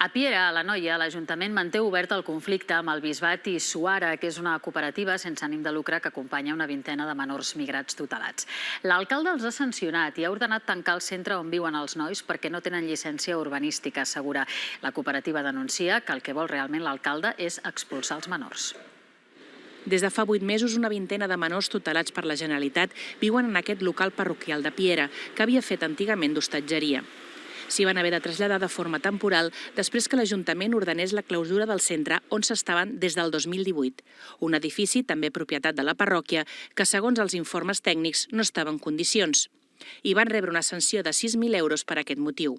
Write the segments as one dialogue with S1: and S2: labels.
S1: A Piera, a l'Anoia, l'Ajuntament manté obert el conflicte amb el Bisbat i Suara, que és una cooperativa sense ànim de lucre que acompanya una vintena de menors migrats tutelats. L'alcalde els ha sancionat i ha ordenat tancar el centre on viuen els nois perquè no tenen llicència urbanística segura. La cooperativa denuncia que el que vol realment l'alcalde és expulsar els menors.
S2: Des de fa 8 mesos, una vintena de menors tutelats per la Generalitat viuen en aquest local parroquial de Piera, que havia fet antigament d'hostatgeria. S'hi van haver de traslladar de forma temporal després que l'Ajuntament ordenés la clausura del centre on s'estaven des del 2018, un edifici també propietat de la parròquia que, segons els informes tècnics, no estava en condicions. I van rebre una sanció de 6.000 euros per aquest motiu.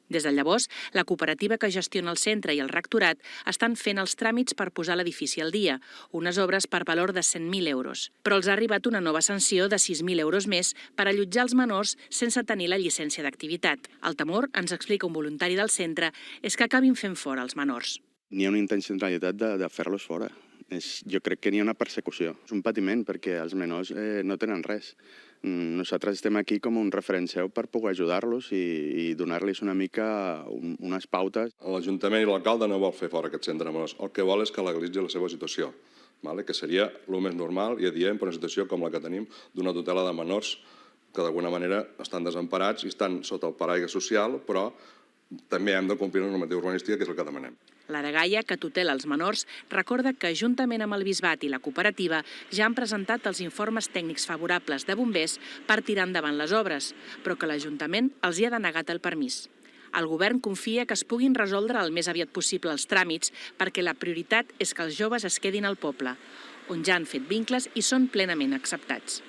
S2: Des de llavors, la cooperativa que gestiona el centre i el rectorat estan fent els tràmits per posar l'edifici al dia, unes obres per valor de 100.000 euros. Però els ha arribat una nova sanció de 6.000 euros més per allotjar els menors sense tenir la llicència d'activitat. El temor, ens explica un voluntari del centre, és que acabin fent fora els menors.
S3: N'hi ha una intencionalitat de fer-los fora. Jo crec que n'hi ha una persecució. És un patiment perquè els menors no tenen res. Nosaltres estem aquí com un referent seu per poder ajudar-los i donar-los una mica unes pautes.
S4: L'Ajuntament i l'alcalde no vol fer fora aquest centre de menors. El que vol és que legalitzi la seva situació, que seria el més normal i adient per una situació com la que tenim d'una tutela de menors que d'alguna manera estan desemparats i estan sota el paraigua social, però també hem de complir la normativa urbanística, que és el que demanem.
S2: L'Aragaia, que tutela els menors, recorda que juntament amb el Bisbat i la cooperativa ja han presentat els informes tècnics favorables de bombers per tirar endavant les obres, però que l'Ajuntament els hi ha denegat el permís. El govern confia que es puguin resoldre el més aviat possible els tràmits perquè la prioritat és que els joves es quedin al poble, on ja han fet vincles i són plenament acceptats.